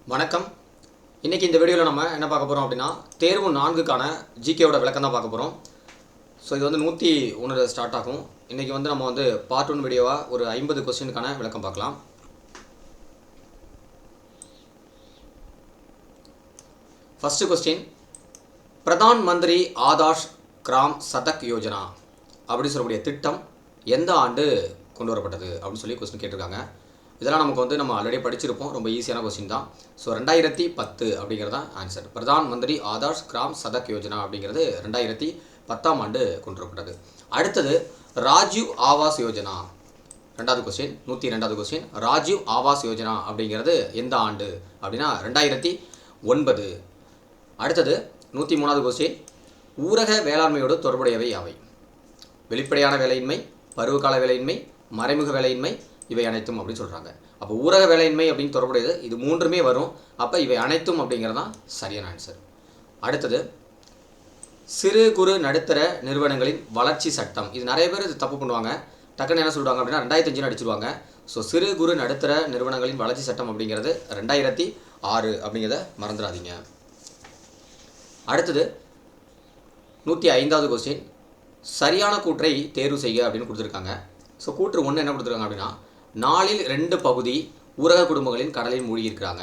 வணக்கம். இன்றைக்கி இந்த வீடியோவில் நம்ம என்ன பார்க்க போகிறோம் அப்படின்னா, தேர்வு 4க்கான ஜிகேவோட விளக்கம் தான் பார்க்க போகிறோம். ஸோ இது வந்து 101 ஸ்டார்ட் ஆகும். இன்றைக்கி வந்து நம்ம வந்து பார்ட் 1 வீடியோவாக ஒரு 50 கொஸ்டினுக்கான விளக்கம் பார்க்கலாம். First question, Pradhan Mantri Adarsh gram Sadak Yojana அப்படின்னு சொல்லக்கூடிய திட்டம் எந்த ஆண்டு கொண்டு வரப்பட்டது அப்படின்னு சொல்லி கொஸ்டின் கேட்டிருக்காங்க. இதெல்லாம் நமக்கு வந்து நம்ம ஆல்ரெடி படிச்சிருப்போம். ரொம்ப ஈஸியான கொஸ்டின் தான். ஸோ 2010 அப்படிங்கிறது தான் ஆன்சர். பிரதான் மந்திரி ஆதாஷ் கிராம் சதக் யோஜனா அப்படிங்கிறது 2010ஆம் ஆண்டு கொண்டு வரப்பட்டது. அடுத்தது ராஜீவ் ஆவாஸ் யோஜனா. ரெண்டாவது கொஸ்டின், 102வது கொஸ்டின், ராஜீவ் ஆவாஸ் யோஜனா அப்படிங்கிறது எந்த ஆண்டு அப்படின்னா 2009. அடுத்தது 103வது கொஸ்டின், ஊரக வேளாண்மையோடு தொடர்புடையவை யாவை? வெளிப்படையான வேலையின்மை, பருவகால வேலையின்மை, மறைமுக வேலையின்மை, இவை அனைத்தும் அப்படின்னு சொல்கிறாங்க. அப்போ ஊரக வேலையின்மை அப்படின்னு தொடர்புடையது இது மூன்றுமே வரும். அப்போ இவை அனைத்தும் அப்படிங்கிறது தான் சரியான ஆன்சர். அடுத்தது சிறு குறு நடுத்தர நிறுவனங்களின் வளர்ச்சி சட்டம். இது நிறைய பேர் இது தப்பு பண்ணுவாங்க. டக்குன்னு என்ன சொல்லுவாங்க அப்படின்னா 2005 அடிச்சிருவாங்க. ஸோ சிறு குறு நடுத்தர நிறுவனங்களின் வளர்ச்சி சட்டம் அப்படிங்கிறது 2006 அப்படிங்கிறத மறந்துடாதீங்க. அடுத்தது 105வது கொஸ்டின், சரியான கூற்றை தேர்வு செய்க அப்படின்னு கொடுத்துருக்காங்க. ஸோ கூற்று 1 என்ன கொடுத்துருக்காங்க அப்படின்னா, 4இல் 2 பகுதி ஊரக குடும்பங்களின் கடலில் மூழ்கியிருக்கிறாங்க.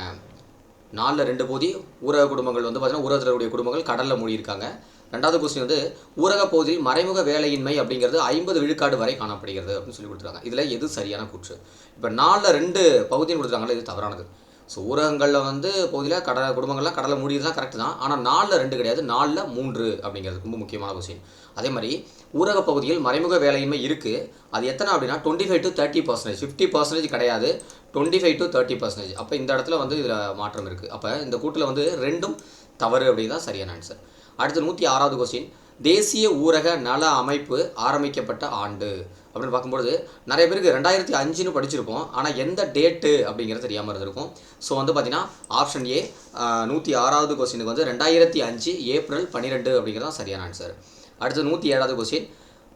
4ல் 2 பகுதி ஊரக குடும்பங்கள் வந்து பார்த்தீங்கன்னா ஊரகத்தில் இருக்கக்கூடிய குடும்பங்கள் கடலில் மூழ்கியிருக்காங்க. ரெண்டாவது கொஸ்டின் வந்து ஊரக பகுதியில் மறைமுக வேலையின்மை அப்படிங்கிறது 50 விழுக்காடு வரை காணப்படுகிறது அப்படின்னு சொல்லி கொடுத்துருக்காங்க. இதில் எது சரியான கூற்று? இப்போ 4ல் 2 பகுதின்னு கொடுத்துருக்காங்களே, இது தவறானது. ஸோ ஊரகங்களில் வந்து பகுதியில் குடும்பங்கள்லாம் கடலை மூடியது தான் கரெக்டு தான். ஆனால் 4ல் 2 கிடையாது, 4ல் 3 அப்படிங்கிறது ரொம்ப முக்கியமான கொஸ்டின். அதே மாதிரி ஊரக பகுதியில் மறைமுக வேலையின்மை இருக்குது. அது எத்தனை அப்படின்னா 25 to 30%, 50% கிடையாது, 25 to 30%. அப்போ இந்த இடத்துல வந்து இதில் மாற்றம் இருக்குது. அப்போ இந்த கூட்டில் வந்து 2ம் தவறு அப்படி தான் சரியான ஆன்சர். அடுத்து 106வது கொஸ்டின், தேசிய ஊரக நல அமைப்பு ஆரம்பிக்கப்பட்ட ஆண்டு அப்படின்னு பார்க்கும்போது நிறைய பேருக்கு 2005ன்னு படிச்சிருப்போம். ஆனால் எந்த டேட்டு அப்படிங்கிறது தெரியாமல் இருந்திருக்கும். ஸோ வந்து பார்த்தீங்கன்னா ஆப்ஷன் ஏ 106வது கொஸ்டினுக்கு வந்து 2005 ஏப்ரல் 12 அப்படிங்கிறது தான் சரியான ஆன்சர். அடுத்து 107வது கொஸ்டின்,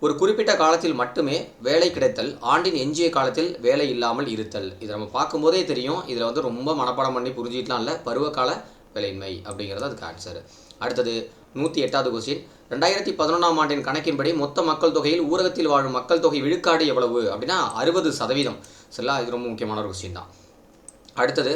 ஒரு குறிப்பிட்ட காலத்தில் மட்டுமே வேலை கிடைத்தல், ஆண்டின் எஞ்சிய காலத்தில் வேலை இல்லாமல் இருத்தல். இதை நம்ம பார்க்கும்போதே தெரியும். இதில் வந்து ரொம்ப மனப்பாடம் பண்ணி புரிஞ்சிக்கலாம் இல்லை, பருவகால வேலையின்மை அப்படிங்கிறது அதுக்கு ஆன்சர். அடுத்தது 108வது கொஸ்டின், 2011ஆம் ஆண்டின் கணக்கின்படி மொத்த மக்கள் தொகையில் ஊரகத்தில் வாழும் மக்கள் தொகை விழுக்காடு எவ்வளவு அப்படின்னா 60%. சரிங்களா? இது ரொம்ப முக்கியமான ஒரு கொஸ்டின் தான். அடுத்தது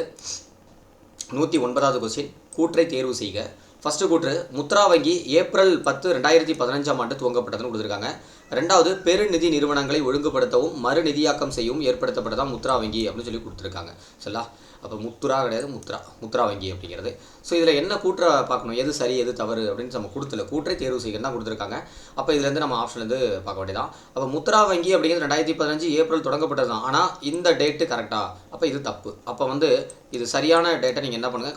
109வது கொஸ்டின், கூற்றை தேர்வு செய்க. ஃபஸ்ட்டு கூற்று, முத்ரா வங்கி ஏப்ரல் 10, 2015ஆம் ஆண்டு துவங்கப்பட்டதுன்னு கொடுத்துருக்காங்க. ரெண்டாவது, பெருநிதி நிறுவனங்களை ஒழுங்குபடுத்தவும் மறு நிதியாக்கம் செய்யவும் ஏற்படுத்தப்பட்டதான் முத்ரா வங்கி அப்படின்னு சொல்லி கொடுத்துருக்காங்க. சரிங்களா? அப்போ முத்ரா கிடையாது, முத்ரா வங்கி அப்படிங்கிறது. ஸோ இதில் என்ன கூற்றை பார்க்கணும், எது சரி எது தவறு அப்படின்னு நம்ம கொடுத்துல, கூற்றை தேர்வு செய்யணும் தான் கொடுத்துருக்காங்க. அப்போ இதுலேருந்து நம்ம ஆப்ஷன்லேருந்து பார்க்க வேண்டியதான். அப்போ முத்ரா வங்கி அப்படிங்கிறது 2015 ஏப்ரல் தொடங்கப்பட்டது தான். ஆனால் இந்த டேட்டு கரெக்டாக? அப்போ இது தப்பு. அப்போ வந்து இது சரியான டேட்டை நீங்கள் என்ன பண்ணுங்கள்,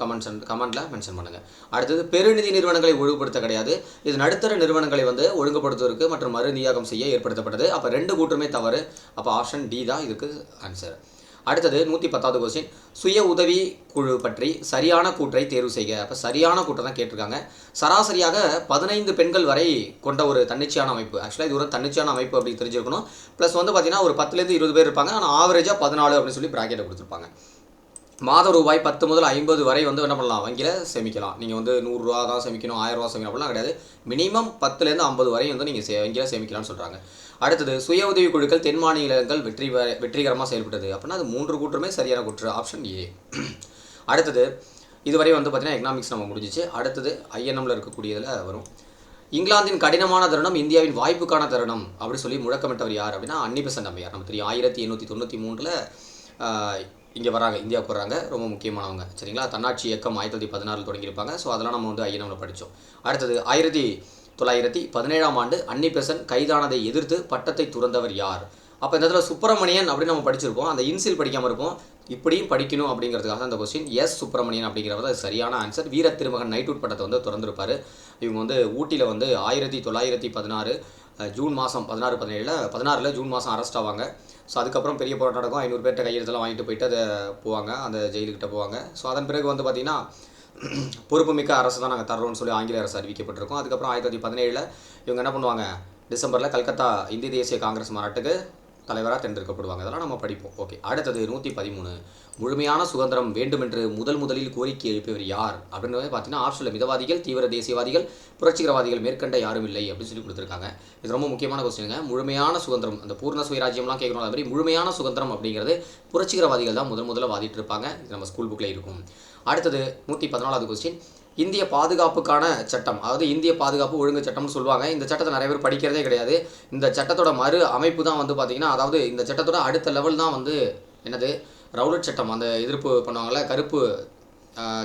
கமெண்ட்டில் மென்ஷன் பண்ணுங்கள். அடுத்தது பெருநிதி நிறுவனங்களை ஒழுங்குபடுத்த கிடையாது, இது நடுத்தர நிறுவனங்களை வந்து ஒழுங்குபடுத்துவதற்கு மற்றும் மறு நிதியாக்கம் செய்ய ஏற்படுத்தப்பட்டது. அப்போ 2 கூற்றுமே தவறு. அப்போ ஆப்ஷன் டி தான் இதுக்கு ஆன்சர். அடுத்தது 110வது கொஸ்டின், சுய உதவி குழு பற்றி சரியான கூற்றை தேர்வு செய்க. அப்போ சரியான கூற்றை தான் கேட்டிருக்காங்க. சராசரியாக 15 பெண்கள் வரை கொண்ட ஒரு தன்னிச்சையான அமைப்பு. ஆக்சுவலாக இது ஒரு தன்னிச்சையான அமைப்பு அப்படின்னு தெரிஞ்சிருக்கணும். ப்ளஸ் வந்து பார்த்தீங்கன்னா ஒரு 10லேருந்து 20 பேர் இருப்பாங்க. ஆனால் ஆவரேஜாக 14 அப்படின்னு சொல்லி ப்ராக்கெட்டை கொடுத்துருப்பாங்க. மாத ரூபாய் 10 முதல் 50 வரை வந்து என்ன பண்ணலாம், வங்கியில் சேமிக்கலாம். நீங்கள் வந்து 100 ரூபா தான் சேமிக்கணும், 1000 ரூபா சேமிக்கணும் அப்படிலாம் கிடையாது. மினிமம் 10லேருந்து 50 வரை வந்து நீங்கள் வங்கியில் சேமிக்கலாம்னு சொல்கிறாங்க. அடுத்தது சுய உதவி குழுக்கள் தென் மாநிலங்கள் வெற்றிகரமாக செயல்பட்டது அப்படின்னா அது 3 கூற்றுமே சரியான கூற்று, ஆப்ஷன் ஏ. அடுத்தது இதுவரை வந்து பார்த்தீங்கன்னா எக்கனாமிக்ஸ் நம்ம முடிஞ்சிச்சு. அடுத்தது ஐஎன்எம்மில் இருக்கக்கூடியதில் வரும். இங்கிலாந்தின் கடினமான தருணம் இந்தியாவின் வாய்ப்புக்கான தருணம் அப்படி சொல்லி முழக்கமிட்டவர் யார் அப்படின்னா அன்னி பெசன்ட் அம்மையார். நம்ம தெரியும் 1893 இங்கே வராங்க, இந்தியாவுக்கு வராங்க. ரொம்ப முக்கியமானவங்க. சரிங்களா? தன்னாட்சி இயக்கம் 1916 தொடங்கியிருப்பாங்க. ஸோ அதெல்லாம் நம்ம வந்து ஐஎன்எம்மில் படித்தோம். அடுத்தது 1917ஆம் ஆண்டு அன்னி பெசன்ட் கைதானதை எதிர்த்து பட்டத்தை துறந்தவர் யார்? அப்போ இந்த இடத்துல சுப்பிரமணியன் அப்படின்னு நம்ம படிச்சிருப்போம். அந்த இன்சில் படிக்காமல் இருப்போம். இப்படியும் படிக்கணும் அப்படிங்கிறதுக்காக அந்த கொஸ்டின். எஸ் சுப்பிரமணியன் அப்படிங்கிறது அது சரியான ஆன்சர். வீர திருமகன் நைட்வுட் பட்டத்தை வந்து திறந்திருப்பார். இவங்க வந்து ஊட்டியில் வந்து 1916 ஜூன் மாதம் 16 ஜூன் மாதம் அரெஸ்ட் ஆவாங்க. ஸோ அதுக்கப்புறம் பெரிய போராட்டம் நடக்கும். 500 பேர்கிட்ட கையெழுத்தெல்லாம் வாங்கிட்டு போயிட்டு அதை போவாங்க, அந்த ஜெயிலுக்கிட்ட போவாங்க. ஸோ அதன் பிறகு வந்து பார்த்திங்கன்னா பொறுப்புமிக்க அரசு தான் நாங்கள் தர்றோம்னு சொல்லி ஆங்கில அரசு அறிவிக்கப்பட்டிருக்கோம். அதுக்கப்புறம் 1917 இவங்க என்ன பண்ணுவாங்க, டிசம்பரில் கல்கத்தா இந்திய தேசிய காங்கிரஸ் மாநாட்டுக்கு தலைவராக தேர்ந்தெடுக்கப்படுவாங்க. அதெல்லாம் நம்ம படிப்போம். ஓகே, அடுத்தது 113. முழுமையான சுதந்திரம் வேண்டுமென்று முதலில் கோரிக்கை எழுப்பியவர் யார் அப்படின்னு பார்த்தீங்கன்னா ஆப்ஷனில் மிதவாதிகள், தீவிர தேசியவாதிகள், புரட்சிகரவாதிகள், மேற்கண்ட யாரும் இல்லை அப்படின்னு சொல்லி கொடுத்துருக்காங்க. இது ரொம்ப முக்கியமான கொஸ்டினுங்க. முழுமையான சுதந்திரம், அந்த பூர்ண சுயராஜ்யம்லாம் கேட்கணும். அது மாதிரி முழுமையான சுதந்திரம் அப்படிங்கிறது புரட்சிகரவாதிகள் தான் முதல்ல வாதிட்டு இருப்பாங்க. இது நம்ம ஸ்கூல் புக்கில் இருக்கும். அடுத்தது 114வது கொஸ்டின். இந்திய பாதுகாப்புக்கான சட்டம், அதாவது இந்திய பாதுகாப்பு ஒழுங்கு சட்டம்னு சொல்லுவாங்க. இந்த சட்டத்தை நிறைய பேர் படிக்கிறதே கிடையாது. இந்த சட்டத்தோட மறு அமைப்பு தான் வந்து பார்த்திங்கன்னா, அதாவது இந்த சட்டத்தோட அடுத்த லெவல் தான் வந்து என்னது, ரவுலட் சட்டம். அந்த எதிர்ப்பு பண்ணுவாங்கள்ல, கருப்பு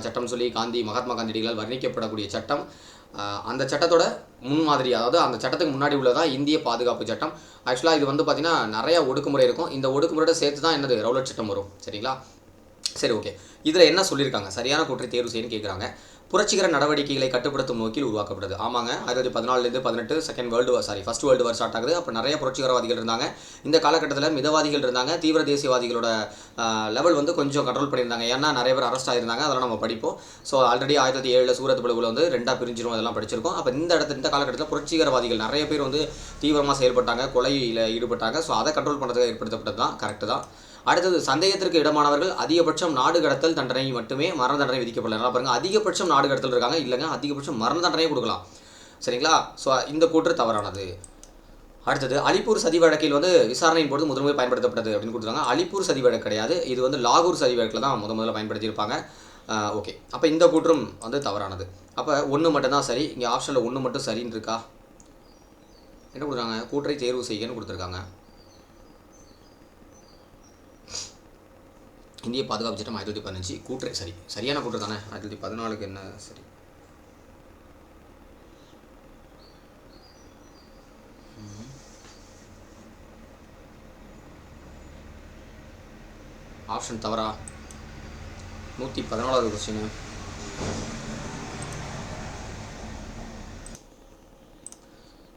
சட்டம் சொல்லி மகாத்மா காந்தியடிகளால் வர்ணிக்கப்படக்கூடிய சட்டம். அந்த சட்டத்தோட முன்மாதிரி, அதாவது அந்த சட்டத்துக்கு முன்னாடி உள்ளதான் இந்திய பாதுகாப்பு சட்டம். ஆக்சுவலாக இது வந்து பார்த்திங்கன்னா நிறையா ஒடுக்குமுறை இருக்கும். இந்த ஒடுக்குமுறையோட சேர்த்து தான் என்னது ரவுலட் சட்டம் வரும். சரிங்களா? சரி, ஓகே. இதில் என்ன சொல்லியிருக்காங்க, சரியான கூற்றை தேர்வு செய்யணும்னு கேட்குறாங்க. புரட்சிகர நடவடிக்கைகளை கட்டுப்படுத்தும் நோக்கில் உருவாக்கப்பட்டது. ஆமாங்க, 1914 ஃபர்ஸ்ட் வேர்ல்டு வார் ஸ்டார்ட் ஆகுது. அப்போ நிறைய புரட்சிகரவாதிகள் இருந்தாங்க. இந்த காலகட்டத்தில் மிதவாதிகள் இருந்தாங்க. தீவிர தேசியவாதிகளோட லெவல் வந்து கொஞ்சம் கண்ட்ரோல் பண்ணியிருந்தாங்க. ஏன்னா நிறைய பேர் அரெஸ்ட் ஆகிருந்தாங்க. அதெல்லாம் நம்ம படிப்போம். ஸோ ஆல்ரெடி 1907 சூரத் பிளவுல வந்து 2ஆக பிரிஞ்சிரும், அதெல்லாம் படிச்சிருக்கோம். அப்போ இந்த காலகட்டத்தில் புரட்சிகரவாதிகள் நிறைய பேர் வந்து தீவிரமாக செயல்பட்டாங்க, கொலையில் ஈடுபட்டாங்க. ஸோ அதை கண்ட்ரோல் பண்ணுறதுக்கு ஏற்படுத்தப்பட்டது தான். கரெக்டு தான். அடுத்தது, சந்தேகத்திற்கு இடமானவர்கள் அதிகபட்சம் நாடு கடத்தல் தண்டனை மட்டுமே, மரண தண்டனை விதிக்கப்படல. நல்லா பாருங்கள், அதிகபட்சம் நாடு கடத்தல் இருக்காங்க. இல்லைங்க, அதிகபட்சம் மரண தண்டனையே கொடுக்கலாம். சரிங்களா? ஸோ இந்த கூற்று தவறானது. அடுத்தது, அலிப்பூர் சதி வழக்கில் வந்து விசாரணையின் பொழுது முதன்முறை பயன்படுத்தப்பட்டது அப்படின்னு கொடுத்துருக்காங்க. அலிப்பூர் சதி வழக்கு கிடையாது, இது வந்து லாகூர் சதி வழக்கில் தான் முதல்ல பயன்படுத்தியிருப்பாங்க. ஓகே, அப்போ இந்த கூற்றும் வந்து தவறானது. அப்போ 1 மட்டும்தான் சரி. இங்கே ஆப்ஷனில் 1 மட்டும் சரின்னு இருக்கா? என்ன கொடுக்குறாங்க, கூற்றை தேர்வு செய்யன்னு கொடுத்துருக்காங்க. இந்திய பாதுகாப்பு சட்டம் 1915 கூற்று சரியான கூற்று தானே. 1914க்கு என்ன சரி? ஆப்ஷன் தவறா? 114வது கொஸ்டின்.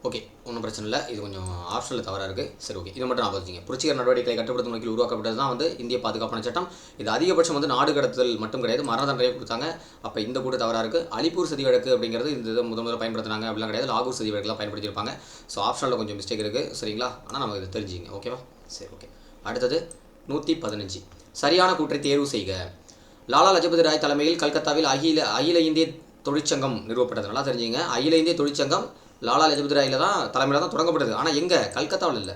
ஓகே, ஒன்றும் பிரச்சனை இல்லை. இது கொஞ்சம் ஆப்ஷனில் தவறாக இருக்குது. சரி, ஓகே, இதை மட்டும் நான் வச்சுங்க. புரட்சிகர நடவடிக்கைகளை கட்டுப்படுத்தும் நோக்கில் உருவாக்கப்பட்டது தான் வந்து இந்திய பாதுகாப்பான சட்டம். இது அதிகபட்சம் வந்து நாடு கடத்தல் மட்டும் கிடையாது, மரண தண்டனையை கொடுத்தாங்க. அப்போ இந்த கூட தவறாக இருக்குது. அலிப்பூர் சதி வழக்கு அப்படிங்கிறது இந்த இதை முதல்ல பயன்படுத்தினாங்க அப்படிலாம் கிடையாது. லாகூர் சதி வழக்கெல்லாம் பயன்படுத்தியிருப்பாங்க. ஸோ ஆப்ஷனில் கொஞ்சம் மிஸ்டேக் இருக்குது. சரிங்களா? ஆனால் நம்ம இதை தெரிஞ்சுங்க. ஓகேவா? சரி, ஓகே. அடுத்தது 115. சரியான கூற்றை தேர்வு செய்க. லாலா லஜபதி ராய் தலைமையில் கல்கத்தாவில் அகில இந்திய தொழிற்சங்கம் நிறுவப்பட்டது. நல்லா தெரிஞ்சுங்க. அகில இந்திய தொழிற்சங்கம் லாலா லஜபதி ராயில் தான் தலைமையில் தான் தொடங்கப்பட்டது. ஆனால் எங்கே? கல்கத்தாவில் இல்லை.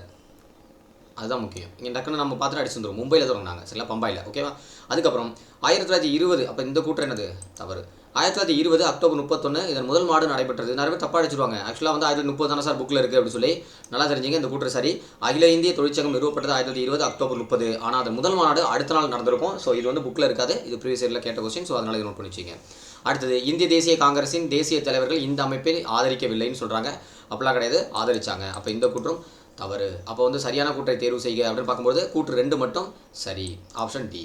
அதுதான் முக்கியம். இங்கே டக்குன்னு நம்ம பார்த்துட்டு அடிச்சு வந்துடும். மும்பையில் தொடங்கினாங்க. சரிங்களா? பம்பாயில். ஓகேவா? அதுக்கப்புறம் 1920. அப்போ இந்த கூற்று என்னது? தவறு. 1920 அக்டோபர் 31 இதன் முதல் மாடு நடைபெற்றது. நிறைய பேர் தப்பாக அடிச்சிருவாங்க. ஆக்சுவலாக வந்து 1930 தானே சார் புக்கில் இருக்குது அப்படின்னு சொல்லி. நல்லா தெரிஞ்சுங்க, இந்த கூற்று சரி. அகில இந்திய தொழிற்சங்கம் நிறுவப்பட்டது 1920 அக்டோபர் 30. ஆனால் அது முதல் மாநாடு அடுத்த நாள் நடந்திருக்கும். ஸோ இது வந்து புக்கில் இருக்காது. இது ப்ரீவியஸ் இயரில் கேட்ட கொஸ்டின். ஸோ அதனால் இது நோட் பண்ணி வச்சுங்க. அடுத்தது, இந்திய தேசிய காங்கிரஸின் தேசிய தலைவர்கள் இந்த அமைப்பை ஆதரிக்கவில்லைன்னு சொல்கிறாங்க. அப்படிலாம் கிடையாது, ஆதரிச்சாங்க. அப்போ இந்த கூற்றும் தவறு. அப்போ வந்து சரியான கூற்றை தேர்வு செய்க அப்படின்னு பார்க்கும்போது கூற்று 2 மட்டும் சரி. Option D.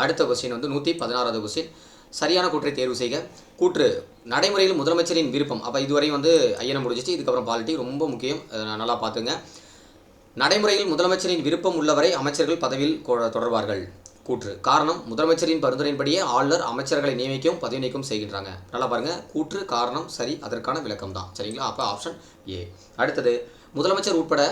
அடுத்த கொஸ்டின் வந்து 116வது கொஸ்டின். சரியான கூற்றை தேர்வு செய்க. கூற்று, நடைமுறையில் முதலமைச்சரின் விருப்பம். அப்போ இதுவரையும் வந்து ஐயனம் முடிஞ்சிச்சு. இதுக்கப்புறம் பாலிட்டி ரொம்ப முக்கியம், நல்லா பார்த்துங்க. நடைமுறையில் முதலமைச்சரின் விருப்பம் உள்ளவரை அமைச்சர்கள் பதவியில் தொடர்வார்கள். கூற்று, காரணம், முதலமைச்சரின் பரிந்துரையின்படியே ஆளுநர் அமைச்சர்களை நியமிக்கவும் பதவி நீக்கம் செய்கின்றாங்க. நல்லா பாருங்கள், கூற்று காரணம் சரி, அதற்கான விளக்கம் தான். சரிங்களா? அப்போ ஆப்ஷன் ஏ. அடுத்தது, முதலமைச்சர் உட்பட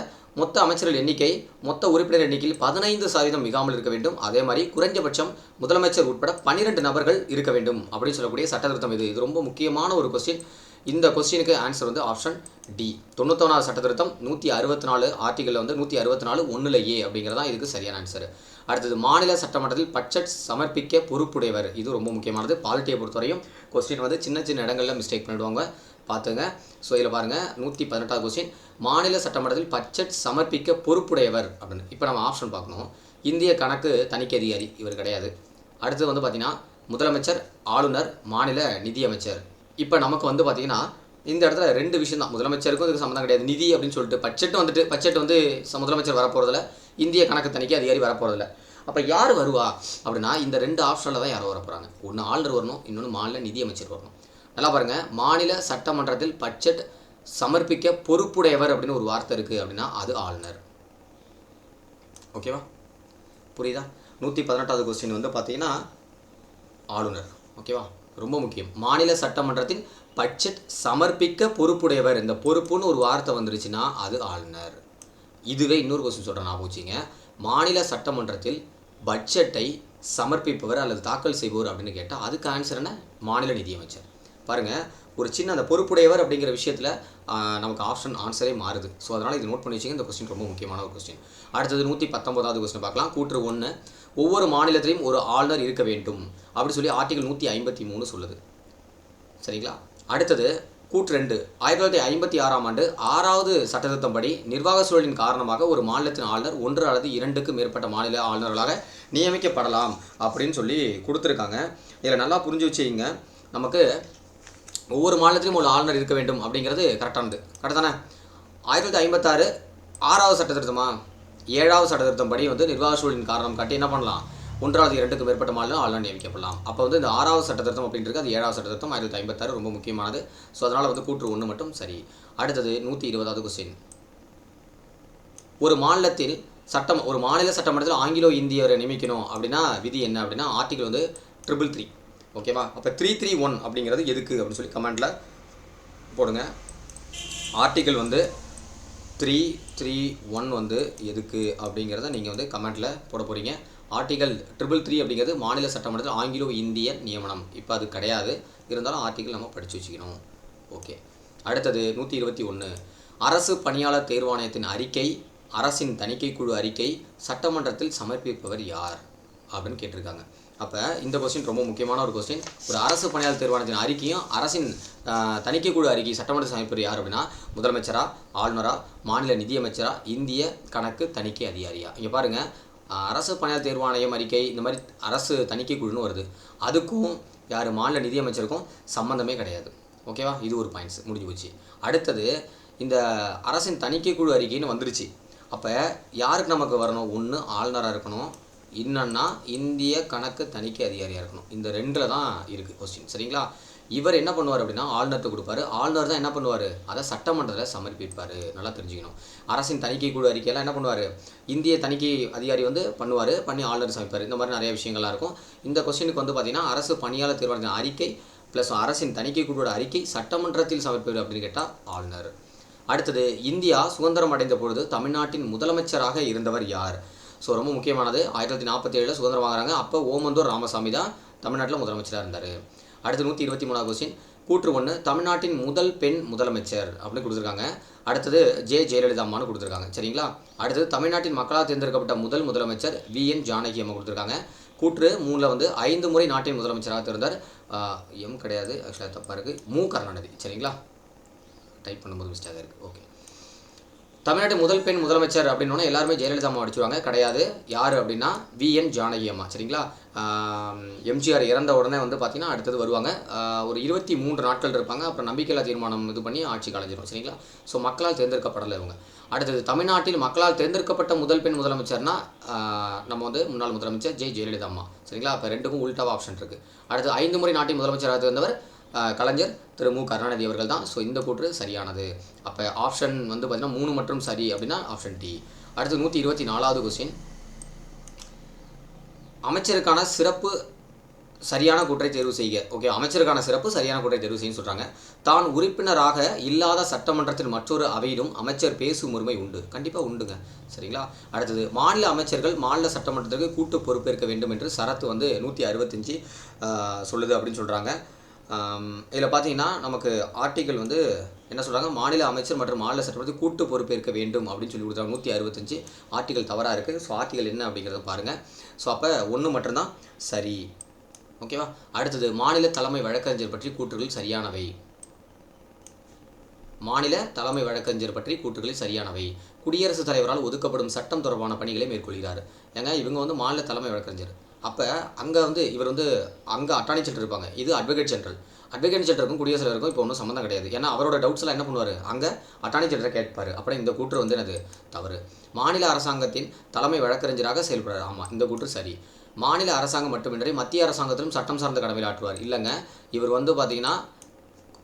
மொத்த அமைச்சர்கள் எண்ணிக்கை மொத்த உறுப்பினர் எண்ணிக்கையில் 15% மிகாமல் இருக்க வேண்டும். அதே மாதிரி குறைஞ்சபட்சம் முதலமைச்சர் உட்பட 12 நபர்கள் இருக்க வேண்டும் அப்படின்னு சொல்லக்கூடிய சட்ட திருத்தம் இது. இது ரொம்ப முக்கியமான ஒரு கொஸ்டின். இந்த கொஸ்டினுக்கு ஆன்சர் வந்து ஆப்ஷன் டி. 91வது சட்ட திருத்தம் 164 ஆர்டிகலில் வந்து 164 1A அப்படிங்கிறதான் இதுக்கு சரியான ஆன்சர். அடுத்தது, மாநில சட்டமன்றத்தில் பட்ஜெட் சமர்ப்பிக்க பொறுப்புடையவர். இது ரொம்ப முக்கியமானது. பாலிட்டியை பொறுத்தவரையும் கொஸ்டின் வந்து சின்ன சின்ன இடங்களில் மிஸ்டேக் பண்ணிடுவாங்க, பார்த்துங்க. ஸோ இதில் பாருங்கள், 118வது கொஸ்டின், மாநில சட்டமன்றத்தில் பட்ஜெட் சமர்ப்பிக்க பொறுப்புடையவர் அப்படின்னு. இப்போ நம்ம ஆப்ஷன் பார்க்கணும். இந்திய கணக்கு தணிக்கை அதிகாரி இவர் கிடையாது. அடுத்தது வந்து பார்த்திங்கன்னா முதலமைச்சர், ஆளுநர், மாநில நிதியமைச்சர். இப்போ நமக்கு வந்து பார்த்திங்கன்னா இந்த இடத்துல 2 விஷயம் தான். முதலமைச்சருக்கும் இதுக்கு சம்மந்தம் கிடையாது. நிதி அப்படின்னு சொல்லிட்டு பட்ஜெட் வந்து முதலமைச்சர் வரப்போகிறதில்ல, இந்திய கணக்கு தணிக்கை அதிகாரி வரப்போகிறதில்ல. அப்போ யார் வருவா அப்படின்னா இந்த 2 ஆப்ஷனில் தான் யாரோ வரப்போகிறாங்க. ஒன்று ஆளுநர் வரணும், இன்னொன்று மாநில நிதியமைச்சர் வரணும். நல்லா பாருங்கள், மாநில சட்டமன்றத்தில் பட்ஜெட் சமர்ப்பிக்க பொறுப்புடையவர் அப்படின்னு ஒரு வார்த்தை இருக்குது அப்படின்னா அது ஆளுநர். ஓகேவா? புரியுதா? 118வது கொஸ்டின் வந்து பார்த்தீங்கன்னா ஆளுநர். ஓகேவா? ரொம்ப முக்கியம். மாநில சட்டமன்றத்தின் பட்ஜெட் சமர்ப்பிக்க பொறுப்புடையவர். இந்த பொறுப்புன்னு ஒரு வார்த்தை வந்துருச்சுன்னா அது ஆளுநர். இதுவே இன்னொரு கொஸ்டின் சொல்கிறேன் ஞாபகம் வச்சுங்க. மாநில சட்டமன்றத்தில் பட்ஜெட்டை சமர்ப்பிப்பவர் அல்லது தாக்கல் செய்பவர் அப்படின்னு கேட்டால் அதுக்கு ஆன்சர் என்ன? மாநில நிதியமைச்சர். பாருங்கள், ஒரு சின்ன அந்த பொறுப்புடையவர் அப்படிங்கிற விஷயத்தில் நமக்கு ஆன்சரே மாறுது. ஸோ அதனால் இது நோட் பண்ணி வச்சுங்க. இந்த கொஸ்டின் ரொம்ப முக்கியமான ஒரு கொஸ்டின். அடுத்தது 119வது கொஸ்டின் பார்க்கலாம். கூற்று 1, ஒவ்வொரு மாநிலத்திலையும் ஒரு ஆளுநர் இருக்க வேண்டும் அப்படி சொல்லி ஆர்டிகல் 153 சொல்லுது. சரிங்களா? அடுத்தது கூற்று 2, 1956ஆம் ஆண்டு 6வது சட்டத்திருத்தம் படி நிர்வாக சூழலின் காரணமாக ஒரு மாநிலத்தின் ஆளுநர் 1 அல்லது 2க்கு மேற்பட்ட மாநில ஆளுநர்களாக நியமிக்கப்படலாம் அப்படின்னு சொல்லி கொடுத்துருக்காங்க. இதில் நல்லா புரிஞ்சு வச்சுக்கிங்க. நமக்கு ஒவ்வொரு மாநிலத்திலும் ஒரு ஆளுநர் இருக்க வேண்டும் அப்படிங்கிறது கரெக்டானது. கரெக்டானே? 1956 6வது சட்டத்திருத்தமா? 7வது சட்டத்திருத்தம் படி வந்து நிர்வாக சூழலின் காரணம் காட்டி என்ன பண்ணலாம்? 1 அல்லது 2க்கு மேற்பட்ட மாநிலம் ஆளுநர் நியமிக்கப்படலாம். அப்போ வந்து இந்த 6வது சட்டத்திருத்தம் அப்படின்றது அது 7வது சட்டத்திருத்தம் 1956 ரொம்ப முக்கியமானது. ஸோ அதனால் வந்து கூற்று 1 மட்டும் சரி. அடுத்தது 120வது கொஸ்டின். ஒரு மாநில சட்டமன்றத்தில் ஆங்கிலோ இந்தியரை நியமிக்கணும் அப்படின்னா விதி என்ன அப்படின்னா ஆர்டிகல் வந்து 333. ஓகேவா? அப்போ 331 அப்படிங்கிறது எதுக்கு அப்படின்னு சொல்லி கமெண்ட்டில் போடுங்க. ஆர்டிகல் வந்து 331 வந்து எதுக்கு அப்படிங்கிறத நீங்கள் வந்து கமெண்ட்டில் போட போகிறீங்க. ஆர்டிகல் 333 அப்படிங்கிறது மாநில சட்டமன்றத்தில் ஆங்கிலோ இந்திய நியமனம். இப்போ அது கிடையாது, இருந்தாலும் ஆர்டிகல் நம்ம படித்து வச்சுக்கணும். ஓகே. அடுத்தது 121, அரசு பணியாளர் தேர்வாணையத்தின் அறிக்கை, அரசின் தணிக்கைக்குழு அறிக்கை சட்டமன்றத்தில் சமர்ப்பிப்பவர் யார் அப்படின்னு கேட்டிருக்காங்க. அப்போ இந்த கொஸ்டின் ரொம்ப முக்கியமான ஒரு கொஸ்டின். ஒரு அரசு பணியாளர் தேர்வாணையத்தின் அறிக்கையும் அரசின் தணிக்கைக்குழு அறிக்கை சட்டமன்றத்தில் சமர்ப்பிப்பவர் யார் அப்படின்னா முதலமைச்சரா, ஆளுநரா, மாநில நிதியமைச்சரா, இந்திய கணக்கு தணிக்கை அதிகாரியா? இங்கே பாருங்கள், அரசு பணியாளர் தேர்வாணையம் அறிக்கை இந்த மாதிரி அரசு தணிக்கை குழுன்னு வருது. அதுக்கும் யார் மாநில நிதியமைச்சருக்கும் சம்மந்தமே கிடையாது. ஓகேவா? இது ஒரு பாயிண்ட்ஸ் முடிஞ்சு போச்சு. அடுத்தது இந்த அரசின் தணிக்கை குழு அறிக்கைன்னு வந்துருச்சு. அப்போ யாருக்கு நமக்கு வரணும்? ஒன்று ஆளுநராக இருக்கணும், இன்னொன்னா இந்திய கணக்கு தணிக்கை அதிகாரியாக இருக்கணும். இந்த 2ல் தான் இருக்குது கொஸ்டின். சரிங்களா? இவர் என்ன பண்ணுவார் அப்படின்னா ஆளுநர்கிட்ட கொடுப்பாரு. ஆளுநர் தான் என்ன பண்ணுவார்? அதை சட்டமன்றத்தில் சமர்ப்பிப்பார். நல்லா தெரிஞ்சுக்கணும். அரசின் தணிக்கை குழு அறிக்கையெல்லாம் என்ன பண்ணுவார்? இந்திய தணிக்கை அதிகாரி வந்து பண்ணி ஆளுநர் சமைப்பார். இந்த மாதிரி நிறைய விஷயங்கள்லாம் இருக்கும். இந்த கொஸ்டினுக்கு வந்து பார்த்திங்கன்னா அரசு பணியாளர் தேர்வாணைய அறிக்கை ப்ளஸ் அரசின் தணிக்கை குழுவோட அறிக்கை சட்டமன்றத்தில் சமர்ப்பிப்பார் அப்படின்னு கேட்டால் ஆளுநர். அடுத்தது இந்தியா சுதந்திரம் அடைந்த பொழுது தமிழ்நாட்டின் முதலமைச்சராக இருந்தவர் யார்? ஸோ ரொம்ப முக்கியமானது. 1947 சுதந்திரம் வாங்குறாங்க. அப்போ ஓமந்தூர் ராமசாமி தான் தமிழ்நாட்டில் முதலமைச்சராக இருந்தார். அடுத்து 123வது கொஸ்டின். கூற்று 1, தமிழ்நாட்டின் முதல் பெண் முதலமைச்சர் அப்படின்னு கொடுத்துருக்காங்க. அடுத்தது ஜெயலலிதா அம்மான்னு கொடுத்துருக்காங்க. சரிங்களா? அடுத்தது தமிழ்நாட்டின் மக்களால் தேர்ந்தெடுக்கப்பட்ட முதல் முதலமைச்சர் VN ஜானகி அம்மா கொடுத்துருக்காங்க. கூற்று 3ல் வந்து 5 முறை நாட்டின் முதலமைச்சராக இருந்தார். கிடையாது, ஆக்சுவலாக தப்பாக இருக்குது. மு கருணாநிதி. சரிங்களா? டைப் பண்ணும்போது மிஸ்டேக்காக இருக்குது. ஓகே. தமிழ்நாட்டு முதல் பெண் முதலமைச்சர் அப்படின்னோன்னா எல்லாருமே ஜெயலலிதா அம்மா அடிச்சுருவாங்க. கிடையாது. யார் அப்படின்னா VN ஜானகி அம்மா. சரிங்களா? எம்ஜிஆர் இறந்த உடனே வந்து பார்த்திங்கன்னா அடுத்தது வருவாங்க. ஒரு 23 நாட்கள் இருப்பாங்க. அப்புறம் நம்பிக்கையில்லா தீர்மானம் இது பண்ணி ஆட்சி கலைஞ்சிரும். சரிங்களா? ஸோ மக்களால் தேர்ந்தெடுக்கப்படலை இவங்க. அடுத்தது தமிழ்நாட்டில் மக்களால் தேர்ந்தெடுக்கப்பட்ட முதல் பெண் முதலமைச்சர்னா நம்ம வந்து முன்னாள் முதலமைச்சர் ஜெயலலிதா அம்மா. சரிங்களா? அப்போ 2க்கும் உல்டாவாக ஆப்ஷன் இருக்குது. அடுத்து 5 முறை நாட்டின் முதலமைச்சராக இருந்தவர் கலைஞர் திரு மு கருணாநிதி அவர்கள் தான். ஸோ இந்த கூற்று சரியானது. அப்போ ஆப்ஷன் வந்து பார்த்திங்கன்னா 3 மற்றும் சரி அப்படின்னா ஆப்ஷன் டி. அடுத்து 124வது கொஸ்டின். அமைச்சருக்கான சிறப்பு சரியான கூற்றை தேர்வு செய்க. ஓகே, அமைச்சருக்கான சிறப்பு சரியான கூற்றை தேர்வு செய்ய சொல்கிறாங்க. தான் உறுப்பினராக இல்லாத சட்டமன்றத்தின் மற்றொரு அவையிலும் அமைச்சர் பேசும் உரிமை உண்டு. கண்டிப்பாக உண்டுங்க. சரிங்களா? அடுத்தது மாநில அமைச்சர்கள் மாநில சட்டமன்றத்திற்கு கூட்டு பொறுப்பேற்க வேண்டும் என்று சரத்து வந்து 165 சொல்லுது அப்படின்னு சொல்கிறாங்க. இதில் பார்த்தீங்கன்னா நமக்கு ஆர்டிகல் வந்து என்ன சொல்கிறாங்க? மாநில அமைச்சர் மற்றும் மாநில சட்டமன்றத்துக்கு கூட்டு பொறுப்பேற்க வேண்டும் அப்படின்னு சொல்லி கொடுத்தாங்க. 165 ஆர்டிகல் தவறாக இருக்குது. ஸோ ஆர்டிகல் என்ன அப்படிங்கிறத பாருங்கள். ஸோ அப்போ 1 மட்டும்தான் சரி. ஓகேவா? அடுத்தது மாநில தலைமை வழக்கறிஞர் பற்றி கூற்றுகள் சரியானவை. மாநில தலைமை வழக்கறிஞர் பற்றி கூற்றுகளில் சரியானவை. குடியரசுத் தலைவரால் ஒதுக்கப்படும் சட்டம் தொடர்பான பணிகளை மேற்கொள்கிறார். ஏங்க இவங்க வந்து மாநில தலைமை வழக்கறிஞர். அப்போ அங்கே வந்து இவர் வந்து அங்கே அட்டார்னி ஜெனரல் இருப்பாங்க. இது அட்வொகேட் ஜெனரல். அட்வொகேட் ஜெனரலுக்கும் குடியரசுத் தலைவருக்கும் இப்போ ஒன்றும் சம்மந்தம் கிடையாது. ஏன்னா அவரோட டவுட்ஸ் எல்லாம் என்ன பண்ணுவார்? அங்கே அட்டார்னி ஜெனரல் கேட்பார். அப்புறம் இந்த கூற்று வந்து என்னது? தவறு. மாநில அரசாங்கத்தின் தலைமை வழக்கறிஞராக செயல்படுறார். ஆமாம், இந்த கூற்று சரி. மாநில அரசாங்கம் மட்டுமின்றி மத்திய அரசாங்கத்திலும் சட்டம் சார்ந்த கடமையில் ஆற்றுவார். இல்லைங்க, இவர் வந்து பார்த்திங்கன்னா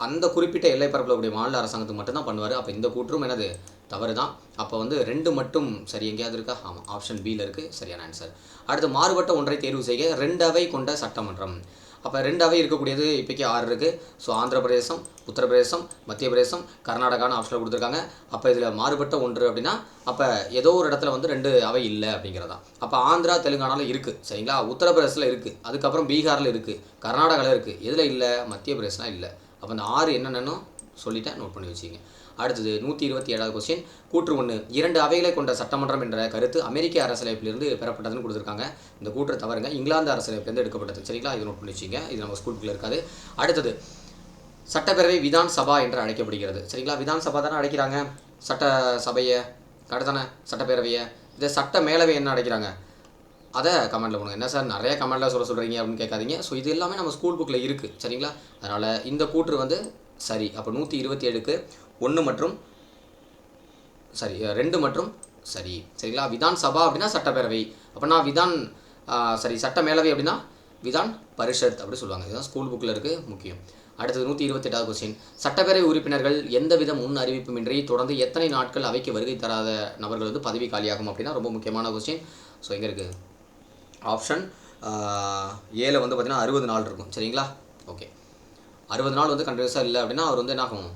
அந்த குறிப்பிட்ட எல்லை பரப்பில் கூடிய மாநில அரசாங்கத்துக்கு மட்டும்தான் பண்ணுவார். அப்போ இந்த கூற்றும் என்னது? தவறு தான். அப்போ வந்து 2 மட்டும் சரி. எங்கேயாவது இருக்கா? ஆமாம், ஆப்ஷன் பியில் இருக்குது சரியான ஆன்சர். அடுத்து மாறுபட்ட ஒன்றை தேர்வு செய்ய 2 அவை கொண்ட சட்டமன்றம். அப்போ 2 அவை இருக்கக்கூடியது இப்போக்கி 6 இருக்குது. ஸோ ஆந்திர பிரதேசம், உத்தரப்பிரதேசம், மத்திய பிரதேசம், கர்நாடகான்னு ஆப்ஷனில் கொடுத்துருக்காங்க. அப்போ இதில் மாறுபட்ட ஒன்று அப்படின்னா அப்போ ஏதோ ஒரு இடத்துல வந்து 2 அவை இல்லை அப்படிங்கிறதா. அப்போ ஆந்திரா தெலுங்கானாவில் இருக்குது சரிங்களா, உத்தரப்பிரதேசத்தில் இருக்குது, அதுக்கப்புறம் பீகாரில் இருக்குது, கர்நாடகாவில் இருக்குது. எதில் இல்லை? மத்திய பிரதேசம் இல்லை. அப்போ அந்த 6 என்னென்னு சொல்லிட்டேன், நோட் பண்ணி வச்சுங்க. அடுத்தது 127வது கொஸ்டின். கூற்று 1, 2 அவைகளை கொண்ட சட்டமன்றம் என்ற கருத்து அமெரிக்க அரசியலமைப்பிலிருந்து பெறப்பட்டதுன்னு கொடுத்துருக்காங்க. இந்த கூற்று தவறுங்க, இங்கிலாந்து அரசியலமைப்பிலிருந்து எடுக்கப்பட்டது சரிங்களா, இது நோட் பண்ணி வச்சுங்க, இது நம்ம ஸ்கூலுக்குள்ள இருக்காது. அடுத்தது சட்டப்பேரவை விதான் சபா என்று அழைக்கப்படுகிறது சரிங்களா. விதான் சபா தானே அழைக்கிறாங்க சட்டசபையை, கரெக்டான சட்டப்பேரவையை. இதை சட்ட மேலவை என்ன அழைக்கிறாங்க, அதை கமெண்ட்டில் பண்ணுங்கள். என்ன சார் நிறைய கமெண்ட்டில் சொல்கிறீங்க அப்படின்னு கேட்காதீங்க. ஸோ இது எல்லாமே நம்ம ஸ்கூல் புக்கில் இருக்குது சரிங்களா. அதனால் இந்த கூற்று வந்து சரி. அப்போ 127க்கு 1 மற்றும் சரி 2 மற்றும் சரி சரிங்களா. விதான் சபா அப்படின்னா சட்டப்பேரவை, அப்படின்னா விதான் சட்ட மேலவை அப்படின்னா விதான் பரிஷத் அப்படி சொல்லுவாங்க. இதுதான் ஸ்கூல் புக்கில் இருக்குது, முக்கியம். அடுத்தது 128வது கொஸ்டின். சட்டப்பேரவை உறுப்பினர்கள் எந்தவித முன் அறிவிப்புமின்றி தொடர்ந்து எத்தனை நாட்கள் அவைக்கு வருகை தராத நபர்கள் வந்து பதவி காலியாகும் அப்படின்னா ரொம்ப முக்கியமான கொஸ்டின். ஸோ எங்கே இருக்குது ஆப்ஷன் ஏல வந்து பார்த்திங்கன்னா 60 நாள் இருக்கும் சரிங்களா. ஓகே, 60 நாள் வந்து கண்டினியூஸாக இல்லை அப்படின்னா அவர் வந்து என்ன ஆகும்,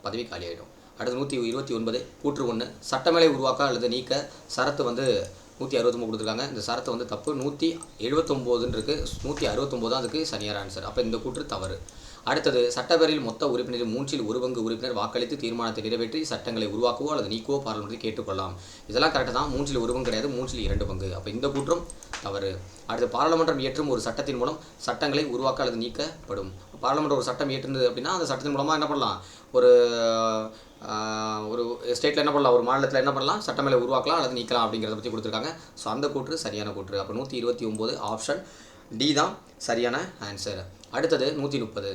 பதவி காலி ஆகிடும். அடுத்து 129 கூற்று 1, சட்டமேலை உருவாக்க அல்லது நீக்க சரத்து வந்து 169 கொடுத்துருக்காங்க. இந்த சரத்து வந்து தப்பு, 179 இருக்குது, 169 தான் அதுக்கு சரியான ஆன்சர். அப்போ இந்த கூற்று தவறு. அடுத்தது சட்டப்பேரவையில் மொத்த உறுப்பினரில் 1/3 உறுப்பினர் வாக்களித்து தீர்மானத்தை நிறைவேற்றி சட்டங்களை உருவாக்கவோ அல்லது நீக்கவோ பாராளுமன்றத்தில் கேட்டுக்கொள்ளலாம். இதெல்லாம் கரெக்டாக தான், 3/1 கிடையாது, 3/2. அப்போ இந்த கூற்றும் தவறு. அடுத்து பாராளுமன்றம் இயற்றும் ஒரு சட்டத்தின் மூலம் சட்டங்களை உருவாக்க அல்லது நீக்கப்படும். பாராளுமன்றம் ஒரு சட்டம் இயற்றுனது அப்படின்னா அந்த சட்டத்தின் மூலமாக என்ன பண்ணலாம், ஒரு ஸ்டேட்டில் என்ன பண்ணலாம், ஒரு மாநிலத்தில் என்ன பண்ணலாம், சட்டமேலை உருவாக்கலாம் அல்லது நீக்கலாம் அப்படிங்கிறத பற்றி கொடுத்துருக்காங்க. ஸோ அந்த கூற்று சரியான கூற்று. அப்போ 129 ஆப்ஷன் டி தான் சரியான ஆன்சர். அடுத்தது 130.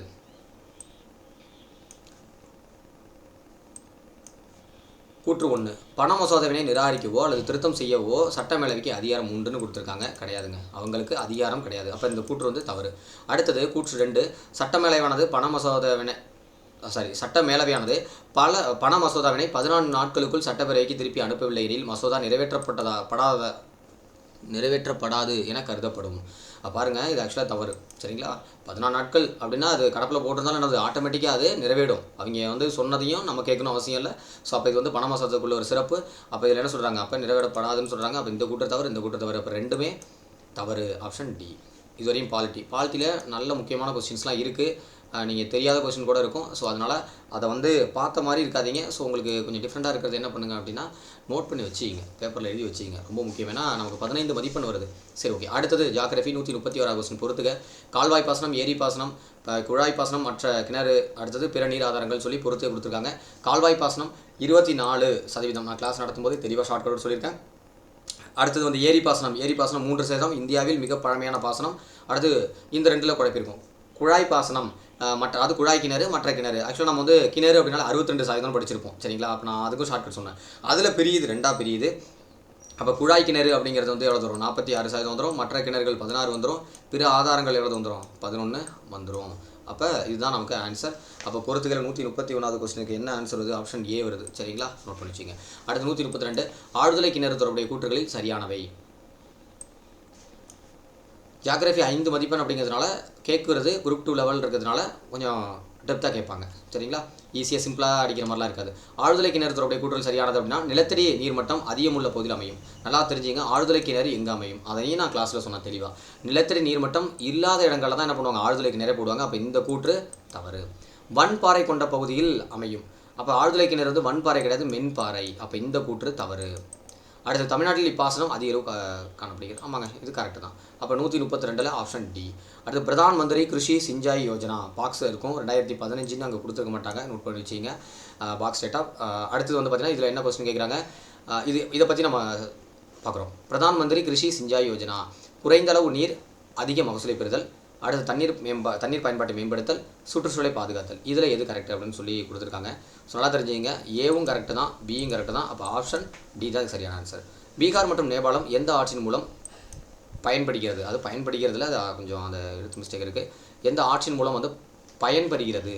கூற்று 1, பண மசோதாவினை நிராகரிக்கவோ அல்லது திருத்தம் செய்யவோ சட்டமேலவைக்கு அதிகாரம் உண்டுன்னு கொடுத்துருக்காங்க. கிடையாதுங்க, அவங்களுக்கு அதிகாரம் கிடையாது. அப்போ இந்த கூற்று வந்து தவறு. அடுத்தது கூற்று 2, சட்டமேலவையானது சட்டமேலவையானது பண மசோதாவினை 14 நாட்களுக்குள் சட்டப்பேரவைக்கு திருப்பி அனுப்பவில்லை எனில் மசோதா நிறைவேற்றப்படாது என கருதப்படும். பாருங்கள், இது ஆக்சுவலாக தவறு சரிங்களா. 14 நாட்கள் அப்படின்னா அது கடப்பில் போட்டிருந்தாலும் என்னது ஆட்டோமேட்டிக்காக அது நிறைவேடும். அவங்க வந்து சொன்னதையும் நம்ம கேட்கணும் அவசியம் இல்லை. ஸோ அப்போ இது வந்து பண மசோதாக்குள்ள ஒரு சிறப்பு. அப்போ இதில் என்ன சொல்கிறாங்க, அப்போ நிறைவேறப்படாதுன்னு சொல்கிறாங்க. அப்போ இந்த கூற்று தவறு, இந்த கூற்று தவறு. அப்போ ரெண்டுமே தவறு. Option D. இதுவரையும் பாலிட்டியில் நல்ல முக்கியமான கொஸ்டின்ஸ்லாம் இருக்குது. நீங்கள் தெரியாத கொஸ்டின் கூட இருக்கும். ஸோ அதனால் அதை வந்து பார்த்த மாதிரி இருக்காதீங்க. ஸோ உங்களுக்கு கொஞ்சம் டிஃப்ரெண்ட்டாக இருக்கிறது என்ன பண்ணுங்கள் அப்படின்னா நோட் பண்ணி வச்சுக்கிங்க, பேப்பரில் எழுதி வச்சுக்கிங்க, ரொம்ப முக்கியம். ஏன்னா நமக்கு 15 மதிப்பெண் வருது. சரி, ஓகே. அடுத்தது ஜியோகிராஃபி 131 கொஸ்டின் பொறுத்துக்க. கால்வாய் பாசனம், ஏரி பாசனம், குழாய் பாசனம், மற்ற கிணறு, அடுத்தது பிற நீர் ஆதாரங்கள் சொல்லி பொறுத்து கொடுத்துருக்காங்க. கால்வாய் பாசனம் 24%. நான் கிளாஸ் நடத்தும்போது தெளிவாக ஷார்ட்கட் சொல்லியிருக்கேன். அடுத்தது வந்து ஏரி பாசனம் 3%. இந்தியாவில் மிக பழமையான பாசனம். அடுத்து இந்த 2 குழப்பிருக்கும். குழாய் பாசனம் அது குழாய் கிணறு, மற்ற கிணறு. ஆக்சுவலாக நம்ம வந்து கிணறு அப்படின்னால 62% படிச்சிருப்போம் சரிங்களா. அப்போ நான் அதுக்கும் ஷார்ட்கட் சொன்னேன். அதில் பிரியுது, 2ஆக பிரியுது. அப்போ குழாய் கிணறு அப்படிங்கிறது வந்து எவ்வளோ வரும், 46% வந்துடும். மற்ற கிணறுகள் 16 வந்துடும். பிற ஆதாரங்கள் எவ்வளோ வந்துடும், 11 வந்துடும். அப்போ இதுதான் நமக்கு ஆன்சர். அப்போ பொறுத்துக்கிற 131வது கொஸ்டினுக்கு என்ன ஆன்சர் வருது, ஆப்ஷன் ஏ வருது சரிங்களா. நோட் பண்ணி வச்சுங்க. அடுத்து 132, ஆழ்துளை கிணறு தொடர்புடைய கூற்றுகளில் சரியானவை. ஜியோகிராஃபி 5 மதிப்பெண் அப்படிங்கிறதுனால கேட்குறது குரூப் 2 லெவல் இருக்கிறதுனால கொஞ்சம் டெப்த்தாக கேட்பாங்க சரிங்களா. ஈஸியாக சிம்பிளாக அடிக்கிற மாதிரிலாம் இருக்காது. ஆழ்துளை கிணறு தொடர்புடைய கூற்றுகள் சரியானது அப்படின்னா நிலத்தடி நீர்மட்டம் அதிகமுள்ள பகுதியில் அமையும். நல்லா தெரிஞ்சுங்க, ஆழ்துளை கிணறு எங்கே அமையும் அதையும் நான் கிளாஸில் சொன்னேன் தெளிவாக. நிலத்தடி நீர்மட்டம் இல்லாத இடங்களில் தான் என்ன பண்ணுவாங்க, ஆழ்துளை கிணறே போடுவாங்க. அப்போ இந்த கூற்று தவறு. வன்பாறை கொண்ட பகுதியில் அமையும். அப்போ ஆழ்துளை கிணறு வந்து வன்பாறை கிடையாது, மென்பாறை. அப்போ இந்த கூற்று தவறு. அடுத்து தமிழ்நாட்டில் இப்பாசனம் அதிக அளவு காணப்படுகிறது. ஆமாங்க, இது கரெக்டு தான். அப்போ 132 ஆப்ஷன் டி. அடுத்து பிரதான் மந்திரி கிருஷி சிஞ்சாய் யோஜனா பாக்ஸ் இருக்கும், 2015 அங்கே கொடுத்துருக்க மாட்டாங்க, நோட் பண்ணி வச்சிங்க பாக்ஸ் டேட்டா. அடுத்தது வந்து பார்த்தீங்கன்னா இதில் என்ன கொஸ்டின் கேட்குறாங்க, இதை பற்றி நம்ம பார்க்குறோம். பிரதான் மந்திரி கிருஷி சிஞ்சாய் யோஜனா, குறைந்த அளவு நீர் அதிக மகசூலை பெறுதல், அடுத்து தண்ணீர் பயன்பாட்டை மேம்படுத்தல், சுற்றுச்சூழலை பாதுகாத்தல். இதில் எது கரெக்ட் அப்படின்னு சொல்லி கொடுத்துருக்காங்க. ஸோ நல்லா தெரிஞ்சுங்க, ஏவும் கரெக்டு தான், பியும் கரெக்டு தான். அப்போ ஆப்ஷன் டி தான் சரியான ஆன்சர். பீகார் மற்றும் நேபாளம் எந்த ஆட்சியின் மூலம் பயன்படுகிறது, அது பயன்படுகிறதுல அது கொஞ்சம் அந்த எழுத்து மிஸ்டேக் இருக்குது. எந்த ஆட்சியின் மூலம் வந்து பயன்பெறுகிறது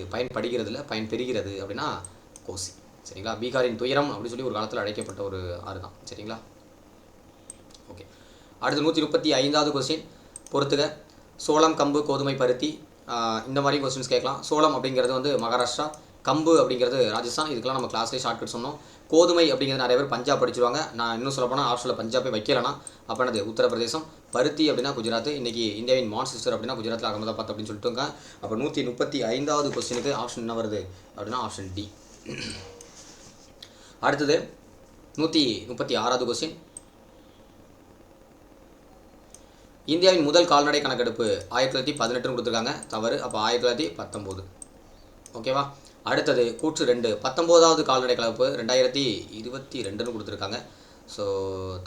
அப்படின்னா கோசி சரிங்களா. பீகாரின் துயரம் அப்படின்னு சொல்லி ஒரு காலத்தில் அழைக்கப்பட்ட ஒரு ஆறு தான் சரிங்களா. ஓகே. அடுத்து 135வது கொஸ்டின் பொறுத்துக. சோளம், கம்பு, கோதுமை, பருத்தி இந்த மாதிரி கொஸ்டின்ஸ் கேட்கலாம். சோளம் அப்படிங்கிறது வந்து மகாராஷ்டிரா, கம்பு அப்படிங்கிறது ராஜஸ்தான். இதுக்கெல்லாம் நம்ம கிளாஸ்லேயே ஷார்ட்கட் சொன்னோம். கோதுமை அப்படிங்கிறது நிறைய பேர் பஞ்சாப் படிச்சிருவாங்க. நான் இன்னும் சொல்லப்போனால் ஆப்ஷனில் பஞ்சாபே வைக்கலனா அப்போ என்னது உத்தரப்பிரதேசம். பருத்தி அப்படின்னா குஜராத். இன்றைக்கி இந்தியாவின் மான்செஸ்டர் அப்படின்னா குஜராத்தில் அகமதாபாத் அப்படின்னு சொல்லிட்டுங்க. அப்போ 135வது கொஸ்டினுக்கு ஆப்ஷன் என்ன வருது அப்படின்னா ஆப்ஷன் டி. அடுத்தது 136வது கொஸ்டின். இந்தியாவின் முதல் கால்நடை கணக்கெடுப்பு 1918 கொடுத்துருக்காங்க. தவறு. அப்போ 1919. ஓகேவா. அடுத்தது கூற்று 2. 19வது கால்நடை கலப்பு 2022 கொடுத்துருக்காங்க. ஸோ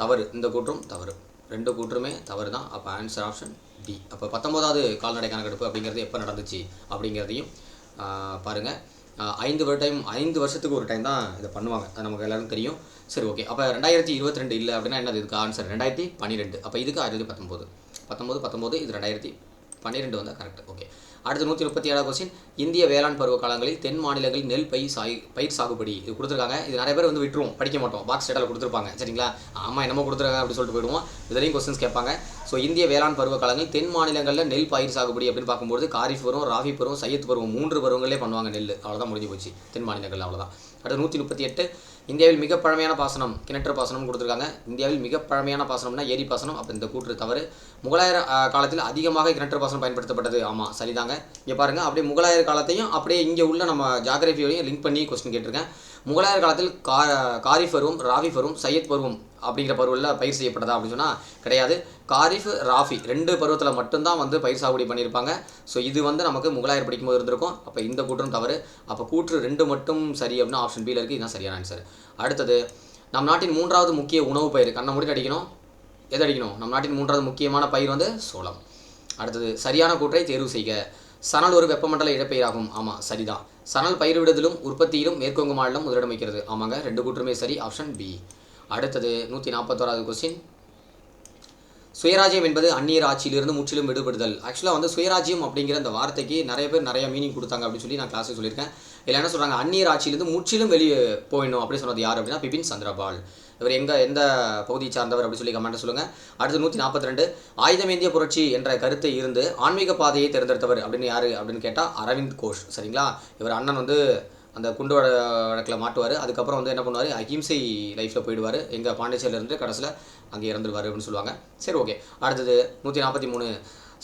தவறு. இந்த கூற்றும் தவறு. 2 கூற்றுமே தவறு தான். அப்போ ஆன்சர் ஆப்ஷன் டி. அப்போ 19வது கால்நடை கணக்கெடுப்பு அப்படிங்கிறது எப்போ நடந்துச்சு அப்படிங்கிறதையும் பாருங்கள். 5 வருஷத்துக்கு ஒரு டைம் தான் இதை பண்ணுவாங்க. அது நமக்கு எல்லாரும் தெரியும். சரி, ஓகே. அப்போ 2022 இல்லை அப்படின்னா என்னது இதுக்கு ஆன்சர் 2012. அப்போ இதுக்கு 1919 இது 2012 வந்தால் கரெக்ட். ஓகே. அடுத்து 137வது கொஸ்டின். இந்திய வேளாண் பருவ காலங்களில் தென் மாநிலங்களில் நெல் பயிர் சாகுபடி இது கொடுத்துருக்காங்க. இது நிறைய பேர் வந்து விட்டுருவோம், படிக்க மாட்டோம். பாக்ஸ் டேட்டாவில் கொடுத்துருப்பாங்க. சரிங்களா. ஆமாம், என்னமோ கொடுத்துருக்காங்க அப்படி சொல்லிட்டு போயிடுவோம். இதுலேயும் கொஸ்டின்ஸ் கேட்பாங்க. ஸோ இந்திய வேளாண் பருவ காலங்களில் தென் மாநிலங்களில் நெல் பயிர் சாகுபடி அப்படின்னு பார்க்கும்போது காரிஃப் பருவம், ராபி பருவம், சையத் பருவம் 3 பருவங்களே பண்ணுவாங்க நெல். அவ்வளோதான், முடிஞ்சு போச்சு தென் மாநிலங்கள். அவ்வளோதான். அடுத்து 138. இந்தியாவில் மிக பழமையான பாசனம் கிணற்று பாசனம் கொடுத்துருக்காங்க. இந்தியாவில் மிக பழமையான பாசனம்னா ஏரி பாசனம். அப்போ இந்த கூற்று தவறு. முகலாயர் காலத்தில் அதிகமாக கிணற்று பாசனம் பயன்படுத்தப்பட்டது. ஆமாம், சரிதாங்க. இங்கே பாருங்கள், அப்படியே முகலாயர் காலத்தையும் அப்படியே இங்கே உள்ள நம்ம ஜாகிரபியோடையும் லிங்க் பண்ணி கொஸ்டின் கேட்டிருக்கேன். முகலாயர் காலத்தில் காரிஃப் பருவம், ராபி பருவம், சையத் பருவம் அப்படிங்கிற பருவத்தில் பயிர் செய்யப்பட்டதா அப்படின்னு சொன்னால் கிடையாது. காரிஃப், ராஃபி 2 பருவத்தில் மட்டும்தான் வந்து பயிர் சாகுபடி பண்ணியிருப்பாங்க. ஸோ இது வந்து நமக்கு முகலாயர் படிக்கும்போது இருந்திருக்கும். அப்போ இந்த கூற்றும் தவறு. அப்போ கூற்று 2 மட்டும் சரி அப்படின்னா ஆப்ஷன் பியில் இருக்குது. இதுதான் சரியான ஆன்சர். அடுத்தது நம் நாட்டின் 3வது முக்கிய உணவு பயிர். கண்ணை மூடிட்டு அடிக்கணும். எது அடிக்கணும்? நம் நாட்டின் 3வது முக்கியமான பயிர் வந்து சோளம். அடுத்தது சரியான கூற்றை தேர்வு செய்க. சணல் ஒரு வெப்பமண்டல இடப்பெயராகும். ஆமாம், சரிதான். சணல் பயிரிடுதலும் உற்பத்தியிலும் மேற்குவங்க மாநிலம் முதலிடம் வைக்கிறது. ஆமாங்க, 2 கூற்றுமே சரி. Option B. அடுத்தது 141வது கொஸ்டின். சுயராஜ்யம் என்பது அந்நியர் ஆட்சியிலிருந்து முற்றிலும் விடுபடுதல். ஆக்சுவலாக வந்து சுயராஜ்யம் அப்படிங்கிற அந்த வார்த்தைக்கு நிறைய பேர் நிறைய மீனிங் கொடுத்தாங்க அப்படின்னு சொல்லி நான் கிளாஸில் சொல்லியிருக்கேன். இல்லை என்ன சொல்கிறாங்க, அந்நியர் ஆட்சியிலிருந்து முற்றிலும் வெளியே போயிடணும் அப்படின்னு சொன்னது யார் அப்படின்னா பிபின் சந்திரபால். இவர் எந்த பகுதியை சார்ந்தவர் அப்படின்னு சொல்லி கமெண்ட்டை சொல்லுங்கள். அடுத்து 142. ஆயுதமேந்திய புரட்சி என்ற கருத்தை இருந்து ஆன்மீக பாதையை தேர்ந்தெடுத்தவர் அப்படின்னு யார் அப்படின்னு கேட்டால் அரவிந்த் கோஷ். சரிங்களா. இவர் அண்ணன் வந்து அந்த குண்டு வழக்கில் மாட்டுவார். அதுக்கப்புறம் வந்து என்ன பண்ணுவார், அஹிம்சை லைஃப்பில் போயிடுவார். எங்கள் பாண்டிச்சேரியிலேருந்து கடைசியில் அங்கே இறந்துடுவார் அப்படின்னு சொல்லுவாங்க. சரி, ஓகே. அடுத்தது 143.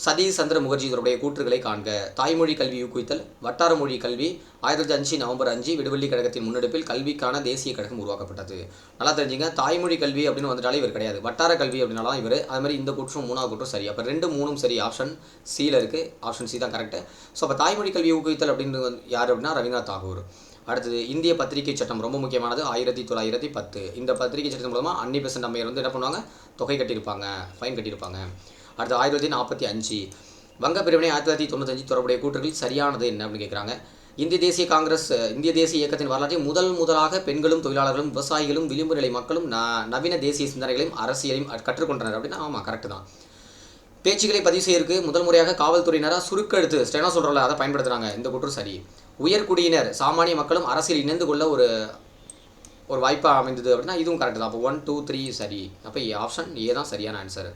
சதீஷ் சந்திர முகர்ஜி இதனுடைய கூற்றுகளை காண்க. தாய்மொழி கல்வி ஊக்குவித்தல். வட்டார மொழி கல்வி. 1905 நவம்பர் 5 விடுவெள்ளி கழகத்தின் முன்னெடுப்பில் கல்விக்கான தேசிய கழகம் உருவாக்கப்பட்டது. நல்லா தெரிஞ்சுங்க, தாய்மொழி கல்வி அப்படின்னு வந்துட்டாலே இவர் கிடையாது. வட்டார கல்வி அப்படின்னாலும் இவர். அது மாதிரி இந்த கூற்றும் 3வது கூற்றும் சரி. அப்போ 2, 3 சரி. ஆப்ஷன் சியில் இருக்குது. ஆப்ஷன் சி தான் கரெக்டு. ஸோ அப்போ தாய்மொழி கல்வி ஊக்குவித்தல் அப்படின்னு யார் அப்படின்னா ரவீந்திரநாத் தாகூர். அடுத்தது இந்திய பத்திரிகை சட்டம் ரொம்ப முக்கியமானது. 1910. இந்த பத்திரிகை சட்டத்தின் மூலமாக அன்னி பெசன்ட் அம்மையார் வந்து என்ன பண்ணுவாங்க, தொகை கட்டியிருப்பாங்க, ஃபைன் கட்டியிருப்பாங்க. அடுத்து 1945. வங்க பிரிவினை 1995 தொடர்புடைய கூற்றுகளில் சரியானது என்ன அப்படின்னு கேட்குறாங்க. இந்திய தேசிய இயக்கத்தின் வரலாற்றில் முதலாக பெண்களும் தொழிலாளர்களும் விவசாயிகளும் விளிம்பு நிலை மக்களும் நவீன தேசிய சிந்தனைகளையும் அரசியலையும் கற்றுக்கொண்டனர் அப்படின்னா ஆமாம், கரெக்டு தான். பேச்சுக்களை பதிவு செய்யறதுக்கு முதல் முறையாக காவல்துறையினராக சுருக்கெழுத்து ஸ்டெனோ சொல்கிறல அதை பயன்படுத்துகிறாங்க. இந்த கூற்று சரி. உயர்குடியினர் சாமானிய மக்களும் அரசியல் இணைந்து கொள்ள ஒரு வாய்ப்பாக அமைந்தது அப்படின்னா இதுவும் கரெக்டு தான். அப்போ 1, 2, 3 சரி. அப்போ ஆப்ஷன் ஏ தான் சரியான ஆன்சர்.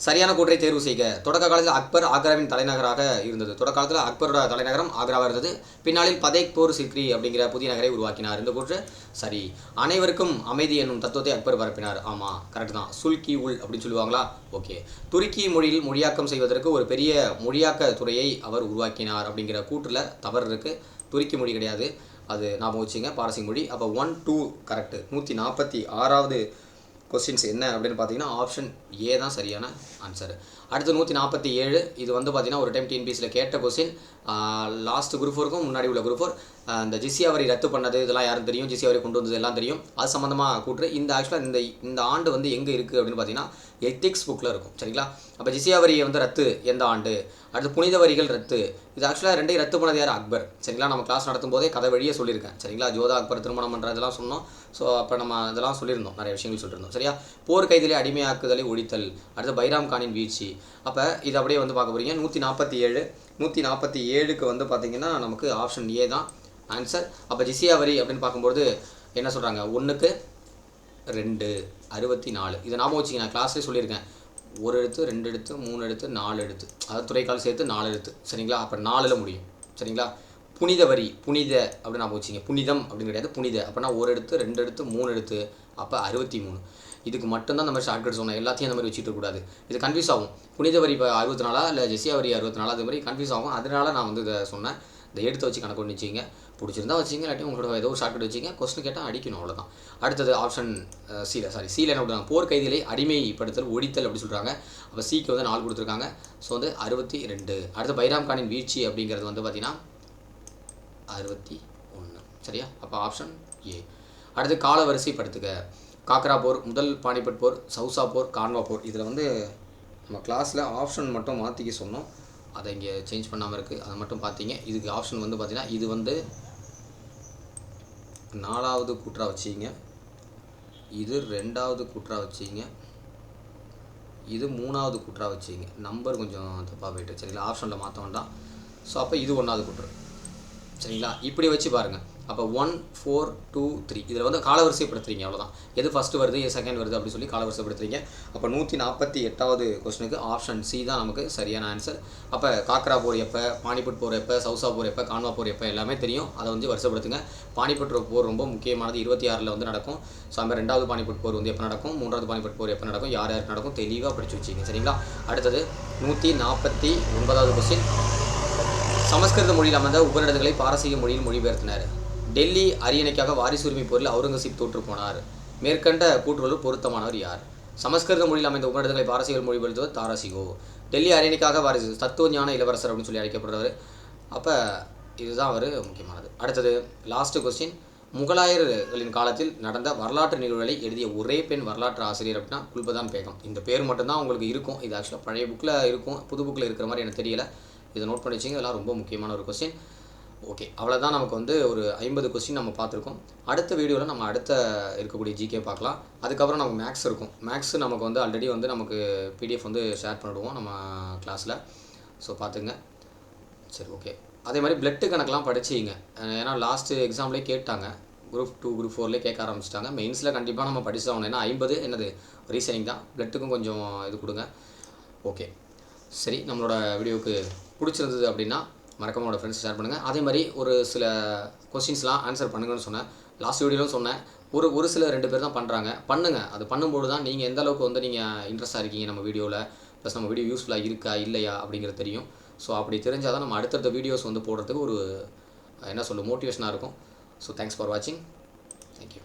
சரியான கூற்றை தேர்வு செய்க. தொடக்க காலத்தில் அக்பர் ஆக்ராவின் தலைநகராக இருந்தது. தொடக்க காலத்தில் அக்பரோட தலைநகரம் ஆக்ராவாக இருந்தது. பின்னாளில் பதேக்பூர் சிக்ரி அப்படிங்கிற புதிய நகரை உருவாக்கினார். இந்த கூற்று சரி. அனைவருக்கும் அமைதி என்னும் தத்துவத்தை அக்பர் பரப்பினார். ஆமாம், கரெக்ட் தான். சுல்கி உல் அப்படின்னு சொல்லுவாங்களா. ஓகே. துருக்கி மொழியில் மொழியாக்கம் செய்வதற்கு ஒரு பெரிய மொழியாக்க துறையை அவர் உருவாக்கினார் அப்படிங்கிற கூற்றில் தவறு இருக்குது. துருக்கி மொழி கிடையாது, அது ஞாபகம் வச்சுங்க, பாரசீக மொழி. அப்போ 1, 2 கரெக்டு. 146வது கொஸ்டின்ஸ் என்ன அப்படின்னு பார்த்தீங்கன்னா ஆப்ஷன் ஏ தான் சரியான ஆன்சர். அடுத்து 147. இது வந்து பார்த்தீங்கன்னா ஒரு டைம் டிஎன்பிஎஸ்சியில் கேட்ட கொஸ்டின். லாஸ்ட் குரூப் 4க்கும் முன்னாடி உள்ள குரூப் 4 இந்த ஜிசியா வரி ரத்து பண்ணது இதெல்லாம் யாரும் தெரியும். ஜிசியா வரி கொண்டு வந்தது எல்லாம் தெரியும். அது சம்மந்தமாக கூற்று. இந்த ஆக்சுவலாக இந்த ஆண்டு வந்து எங்கே இருக்குது அப்படின்னு பார்த்தீங்கன்னா எத்திக்ஸ் புக்கில் இருக்கும். சரிங்களா. அப்போ ஜிசியா வரியை வந்து ரத்து எந்த ஆண்டு. அடுத்து புனித வரிகள் ரத்து. இது ஆக்சுவலாக 2 ரத்து பண்ணது யார், அக்பர். சரிங்களா. நம்ம கிளாஸ் நடத்தும் போதே கதை வழியே சொல்லியிருக்கேன். சரிங்களா. ஜோதா அக்பர் திருமணம் பண்ணுறதெல்லாம் சொன்னோம். ஸோ அப்போ நம்ம இதெல்லாம் சொல்லியிருந்தோம், நிறைய விஷயங்கள் சொல்லியிருந்தோம். சரியா. போர் கைதிலே அடிமையாக்குதலை ஒழித்தல். அடுத்து பைராம் கானின் வீழ்ச்சி. அப்போ இது அப்படியே வந்து பார்க்க போகிறீங்க. 147க்கு வந்து பார்த்தீங்கன்னா நமக்கு ஆப்ஷன் ஏ தான் ஆன்சர். அப்போ ஜிசியா வரி அப்படின்னு பார்க்கும்போது என்ன சொல்கிறாங்க, 1க்கு 2 64. இதை ஞாபகம் வச்சுங்க, நான் கிளாஸ்லேயே சொல்லியிருக்கேன். ஒரு எழுத்து, 2 எழுத்து, 3 எழுத்து, 4 எழுத்து, அதாவது துறைக்கால் சேர்த்து 4 எழுத்து. சரிங்களா? அப்போ 4ல் முடியும். சரிங்களா? புனித வரி, புனித அப்படின்னு ஞாபகம் வச்சுங்க. புனிதம் அப்படின்னு கிடையாது, புனித. அப்போனா 1 எழுத்து, 2 எழுத்து, 3 எழுத்து, அப்போ 63. இதுக்கு மட்டும்தான் இந்த மாதிரி ஷார்ட்கட் சொன்னேன். எல்லாத்தையும் அந்த மாதிரி வச்சுட்டு இருக்கக்கூடாது. இது கன்ஃபியூஸ் ஆகும். புனித வரி இப்போ 64 இல்லை ஜெசியா வரி 64, அது மாதிரி கன்ஃபியூஸ் ஆகும். அதனால நான் வந்து இதை சொன்னேன். இதை எடுத்து வச்சு கணக்கு பண்ணி வச்சிங்க. பிடிச்சிருந்தா வச்சிங்க, இல்லாட்டி உங்களோட ஏதோ ஒரு ஷார்ட்கட் வச்சிங்க. கொஸ்டின் கேட்டால் அடிக்கணும், அவ்வளோதான். அடுத்தது ஆப்ஷன் சியில் என்ன கொடுத்தாங்க? போர் கைதிகளை அடிமைப்படுத்தல், ஒழித்தல் அப்படி சொல்கிறாங்க. அப்போ சிக்கு வந்து 4 கொடுத்துருக்காங்க. ஸோ வந்து 62. அடுத்து பைராம் கானின் வீழ்ச்சி அப்படிங்கிறது வந்து பார்த்திங்கன்னா 61. சரியா? அப்போ ஆப்ஷன் ஏ. அடுத்து கால வரிசைப்படுத்துக. காக்ரா போர், முதல் பானிபட் போர், சவுசா போர், கான்வா போர். இதில் வந்து நம்ம கிளாஸில் ஆப்ஷன் மட்டும் மாற்றிக்க சொன்னோம். அதை இங்கே சேஞ்ச் பண்ணாமல் இருக்குது. அதை மட்டும் பார்த்தீங்க. இதுக்கு ஆப்ஷன் வந்து பார்த்திங்கன்னா இது வந்து 4வது கூற்றா வச்சிங்க, இது 2வது கூற்றா வச்சிங்க, இது 3வது கூற்றா வச்சிங்க. நம்பர் கொஞ்சம் தப்பாக போய்ட்டு. சரிங்களா? ஆப்ஷனில் மாற்ற வேண்டாம். ஸோ அப்போ இது 1வது கூற்று. சரிங்களா? இப்படி வச்சு பாருங்கள். அப்போ 1, 4, 2, 3 இதில் வந்து காலவரிசைப்படுத்துறீங்க, அவ்வளோதான். எது ஃபஸ்ட்டு வருது, எது செகண்ட் வருது அப்படி சொல்லி காலவரிசைப்படுத்துறீங்க. அப்போ 148வது கொஸ்டினுக்கு ஆப்ஷன் சி தான் நமக்கு சரியான ஆன்சர். அப்போ காக்ரா போர் எப்போ, பானிபட் போர் எப்போ, சவுசா போர் எப்போ, கான்வா போர் எப்போ, எல்லாமே தெரியும். அதை வந்து வரிசைப்படுத்துங்க. பானிபட் போர் ரொம்ப முக்கியமானது. 26 வந்து நடக்கும். ஸோ அந்த 2வது பானிபட் போர் வந்து எப்போ நடக்கும், 3வது பானிபட் போர் எப்போ நடக்கும், யார் யாருக்கு நடக்கும், தெளிவாக படித்து வச்சிங்க. சரிங்களா? அடுத்தது 149வது கொஸ்டின். சமஸ்கிருத மொழியில் அமைந்த உபநிடதங்களை பாரசீக மொழியில் மொழிபெயர்த்தினார். டெல்லி அரியணைக்காக வாரிசுரிமை போரில் அவுரங்கசீப் தோற்று போனார். மேற்கண்ட கூற்றுகளுள் பொருத்தமானவர் யார்? சமஸ்கிருத மொழியில் அமைந்த உபநிடதங்களை பாரசீக மொழிபெயர்த்தவர் தாராசிகோ. டெல்லி அரியணைக்காக வாரிசு, தத்துவ ஞான இளவரசர் அப்படின்னு சொல்லி அழைக்கப்படுறவர். அப்போ இதுதான் அவர் முக்கியமானது. அடுத்தது லாஸ்ட்டு கொஸ்டின். முகலாயர்களின் காலத்தில் நடந்த வரலாற்று நிகழ்வுகளை எழுதிய ஒரே பெண் வரலாற்று ஆசிரியர் அப்படின்னா குல்பதான் பேகம். இந்த பேர் மட்டும்தான் உங்களுக்கு இருக்கும். இது ஆக்சுவலாக பழைய புக்கில் இருக்கும், புது புக்கில் இருக்கிற மாதிரி எனக்கு தெரியல. இதை நோட் பண்ணி வச்சிங்க. இதெல்லாம் ரொம்ப முக்கியமான ஒரு கொஸ்டின். ஓகே, அவ்வளோதான். நமக்கு வந்து ஒரு 50 கொஸ்டின் நம்ம பார்த்துருக்கோம். அடுத்த வீடியோவில் நம்ம அடுத்த இருக்கக்கூடிய ஜிகே பார்க்கலாம். அதுக்கப்புறம் நமக்கு மேக்ஸ் இருக்கும். மேக்ஸ் நமக்கு வந்து ஆல்ரெடி வந்து நமக்கு பிடிஎஃப் வந்து ஷேர் பண்ணிடுவோம் நம்ம கிளாஸில். ஸோ பார்த்துங்க. சரி, ஓகே. அதே மாதிரி பிளட்டு கணக்கெலாம் படிச்சிங்க. ஏன்னா லாஸ்ட்டு எக்ஸாம்லேயே கேட்டாங்க. குரூப் 2, குரூப் 4லேயே கேட்க ஆரம்பிச்சிட்டாங்க. மெயின்ஸில் கண்டிப்பாக நம்ம படிச்சு ஆகணும். ஏன்னா 50 என்னது ரீசனிங் தான். பிளட்டுக்கும் கொஞ்சம் இது கொடுங்க. ஓகே, சரி. நம்மளோட வீடியோவுக்கு பிடிச்சிருந்தது அப்படின்னா மறக்காம உங்களோட ஃப்ரெண்ட்ஸ் ஷேர் பண்ணுங்கள். அதே மாதிரி ஒரு சில கொஸ்டின்ஸ்லாம் ஆன்சர் பண்ணுங்கன்னு சொன்னேன். லாஸ்ட் வீடியோவும் சொன்னேன். ஒரு சில 2 பேர் தான் பண்ணுறாங்க. பண்ணுங்கள். அது பண்ணும்போது தான் நீங்கள் எந்த அளவுக்கு வந்து நீங்கள் இன்ட்ரெஸ்ட்டாக இருக்கீங்க நம்ம வீடியோவில், ப்ளஸ் நம்ம வீடியோ யூஸ்ஃபுல்லாக இருக்கா இல்லையா அப்படிங்கிறது தெரியும். ஸோ அப்படி தெரிஞ்சால் தான் நம்ம அடுத்தடுத்த வீடியோஸ் வந்து போடுறதுக்கு ஒரு மோட்டிவேஷனாக இருக்கும். ஸோ தேங்க்ஸ் ஃபார் வாட்சிங். தேங்க்யூ.